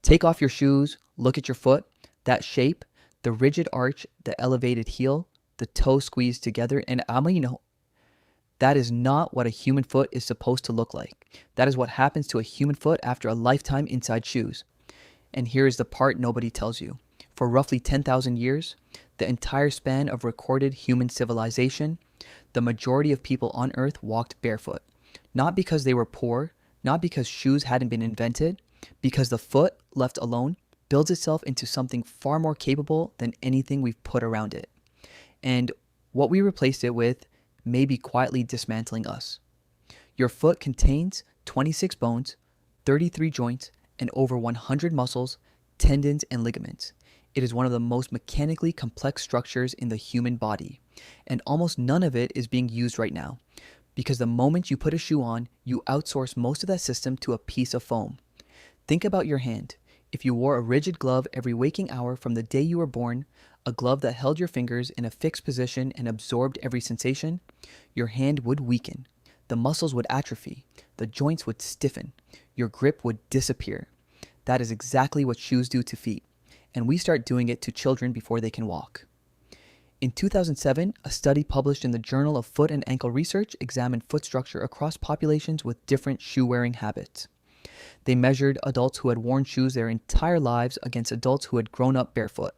Take off your shoes, look at your foot, that shape, the rigid arch, the elevated heel, the toe squeezed together, and that is not what a human foot is supposed to look like. That is what happens to a human foot after a lifetime inside shoes. And here is the part nobody tells you. For roughly 10,000 years, the entire span of recorded human civilization, the majority of people on Earth walked barefoot. Not because they were poor, not because shoes hadn't been invented, because the foot, left alone, builds itself into something far more capable than anything we've put around it. And what we replaced it with may be quietly dismantling us. Your foot contains 26 bones, 33 joints, and over 100 muscles, tendons, and ligaments. It is one of the most mechanically complex structures in the human body, and almost none of it is being used right now, because the moment you put a shoe on, you outsource most of that system to a piece of foam. Think about your hand. If you wore a rigid glove every waking hour from the day you were born, a glove that held your fingers in a fixed position and absorbed every sensation, your hand would weaken. The muscles would atrophy. The joints would stiffen. Your grip would disappear. That is exactly what shoes do to feet, and we start doing it to children before they can walk. In 2007, a study published in the Journal of Foot and Ankle Research examined foot structure across populations with different shoe-wearing habits. They measured adults who had worn shoes their entire lives against adults who had grown up barefoot.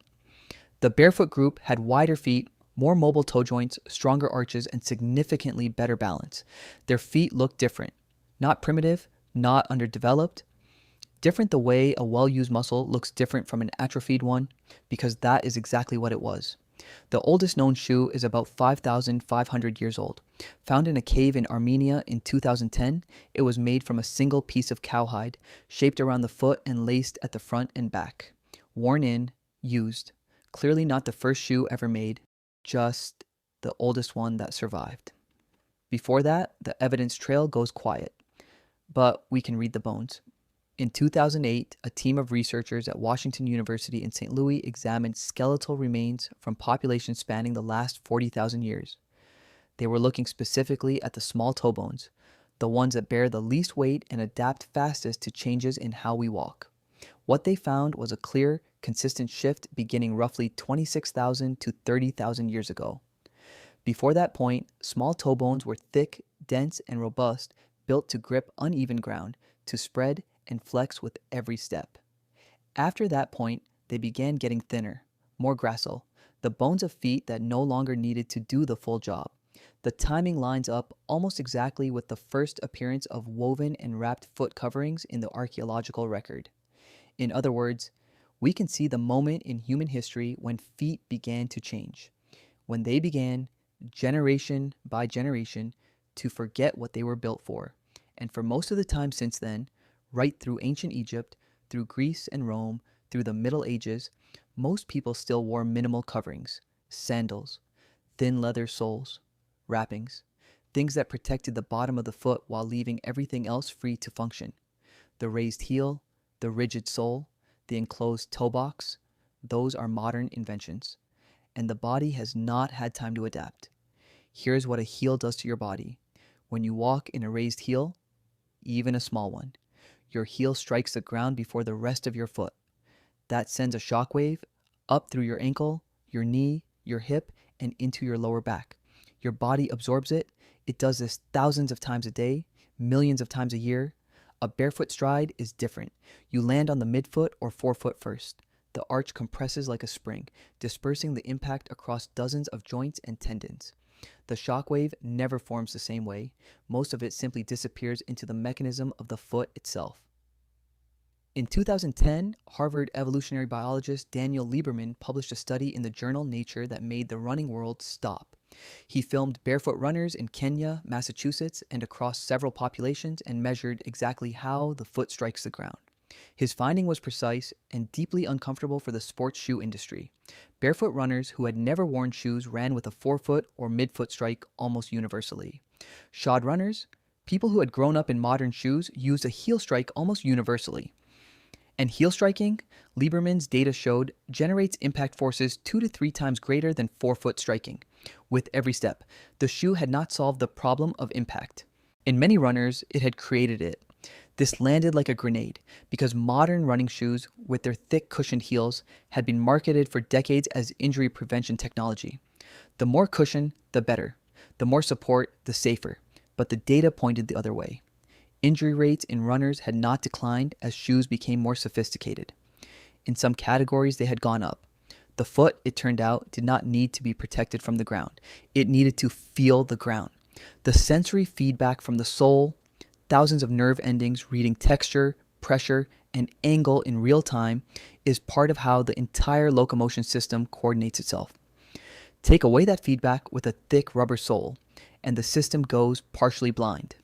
The barefoot group had wider feet, more mobile toe joints, stronger arches, and significantly better balance. Their feet looked different. Not primitive, not underdeveloped. Different the way a well-used muscle looks different from an atrophied one, because that is exactly what it was. The oldest known shoe is about 5,500 years old. Found in a cave in Armenia in 2010, it was made from a single piece of cowhide, shaped around the foot and laced at the front and back. Worn in, used. Clearly not the first shoe ever made, just the oldest one that survived. Before that, the evidence trail goes quiet, but we can read the bones. In 2008, a team of researchers at Washington University in St. Louis examined skeletal remains from populations spanning the last 40,000 years. They were looking specifically at the small toe bones, the ones that bear the least weight and adapt fastest to changes in how we walk. What they found was a clear, consistent shift beginning roughly 26,000 to 30,000 years ago. Before that point, small toe bones were thick, dense, and robust, built to grip uneven ground, to spread and flex with every step. After that point, they began getting thinner, more gracile, the bones of feet that no longer needed to do the full job. The timing lines up almost exactly with the first appearance of woven and wrapped foot coverings in the archaeological record. In other words, we can see the moment in human history when feet began to change, when they began, generation by generation, to forget what they were built for. And for most of the time since then, right through ancient Egypt, through Greece and Rome, through the Middle Ages, most people still wore minimal coverings, sandals, thin leather soles, wrappings, things that protected the bottom of the foot while leaving everything else free to function. The raised heel, the rigid sole, the enclosed toe box, those are modern inventions. And the body has not had time to adapt. Here's what a heel does to your body. When you walk in a raised heel, even a small one, your heel strikes the ground before the rest of your foot. That sends a shockwave up through your ankle, your knee, your hip, and into your lower back. Your body absorbs it. It does this thousands of times a day, millions of times a year. A barefoot stride is different. You land on the midfoot or forefoot first. The arch compresses like a spring, dispersing the impact across dozens of joints and tendons. The shockwave never forms the same way. Most of it simply disappears into the mechanism of the foot itself. In 2010, Harvard evolutionary biologist Daniel Lieberman published a study in the journal Nature that made the running world stop. He filmed barefoot runners in Kenya, Massachusetts, and across several populations and measured exactly how the foot strikes the ground. His finding was precise and deeply uncomfortable for the sports shoe industry. Barefoot runners who had never worn shoes ran with a forefoot or midfoot strike almost universally. Shod runners, people who had grown up in modern shoes, used a heel strike almost universally. And heel striking, Lieberman's data showed, generates impact forces 2 to 3 times greater than forefoot striking. With every step, the shoe had not solved the problem of impact. In many runners, it had created it. This landed like a grenade because modern running shoes with their thick cushioned heels had been marketed for decades as injury prevention technology. The more cushion, the better. The more support, the safer. But the data pointed the other way. Injury rates in runners had not declined as shoes became more sophisticated. In some categories, they had gone up. The foot, it turned out, did not need to be protected from the ground. It needed to feel the ground. The sensory feedback from the sole, thousands of nerve endings reading texture, pressure, and angle in real time, is part of how the entire locomotion system coordinates itself. Take away that feedback with a thick rubber sole, and the system goes partially blind.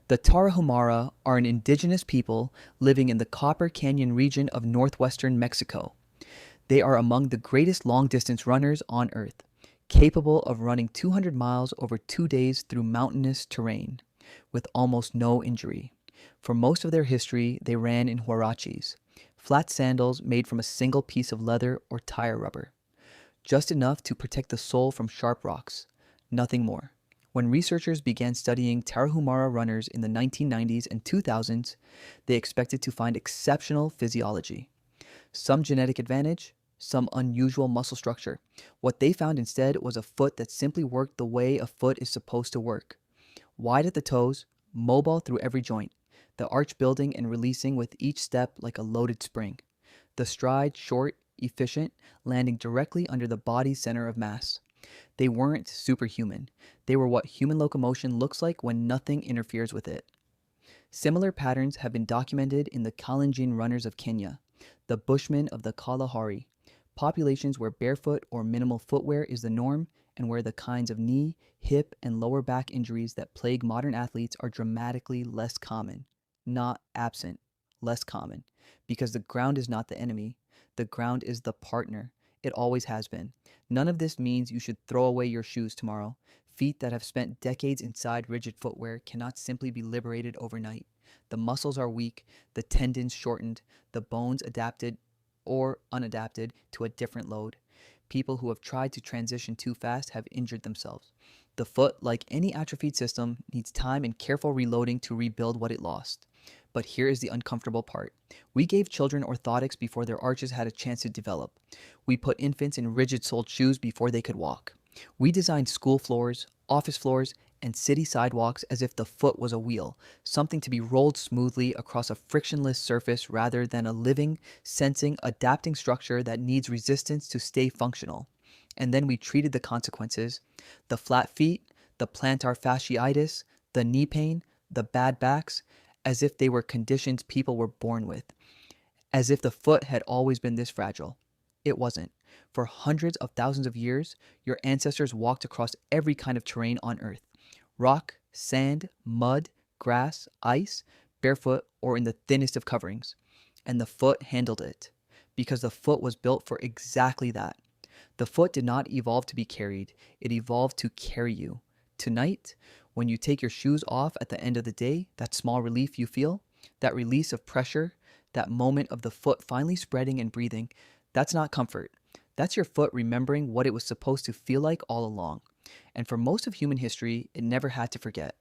The Tarahumara are an indigenous people living in the Copper Canyon region of northwestern Mexico. They are among the greatest long-distance runners on Earth, capable of running 200 miles over 2 days through mountainous terrain, with almost no injury. For most of their history, they ran in huaraches, flat sandals made from a single piece of leather or tire rubber, just enough to protect the sole from sharp rocks, nothing more. When researchers began studying Tarahumara runners in the 1990s and 2000s, they expected to find exceptional physiology. Some genetic advantage, some unusual muscle structure. What they found instead was a foot that simply worked the way a foot is supposed to work. Wide at the toes, mobile through every joint, the arch building and releasing with each step like a loaded spring. The stride short, efficient, landing directly under the body's center of mass. They weren't superhuman. They were what human locomotion looks like when nothing interferes with it. Similar patterns have been documented in the Kalenjin runners of Kenya, the Bushmen of the Kalahari, populations where barefoot or minimal footwear is the norm and where the kinds of knee, hip, and lower back injuries that plague modern athletes are dramatically less common. Not absent, less common. Because the ground is not the enemy. The ground is the partner. It always has been. None of this means you should throw away your shoes tomorrow. Feet that have spent decades inside rigid footwear cannot simply be liberated overnight. The muscles are weak, the tendons shortened, the bones adapted or unadapted to a different load. People who have tried to transition too fast have injured themselves. The foot, like any atrophied system, needs time and careful reloading to rebuild what it lost. But here is the uncomfortable part. We gave children orthotics before their arches had a chance to develop. We put infants in rigid-soled shoes before they could walk. We designed school floors, office floors, and city sidewalks as if the foot was a wheel, something to be rolled smoothly across a frictionless surface rather than a living, sensing, adapting structure that needs resistance to stay functional. And then we treated the consequences, the flat feet, the plantar fasciitis, the knee pain, the bad backs, as if they were conditions people were born with, as if the foot had always been this fragile. It wasn't. For hundreds of thousands of years, your ancestors walked across every kind of terrain on Earth. Rock, sand, mud, grass, ice, barefoot, or in the thinnest of coverings. And the foot handled it, because the foot was built for exactly that. The foot did not evolve to be carried. It evolved to carry you. Tonight, when you take your shoes off at the end of the day, that small relief you feel, that release of pressure, that moment of the foot finally spreading and breathing, that's not comfort. That's your foot remembering what it was supposed to feel like all along. And for most of human history, it never had to forget.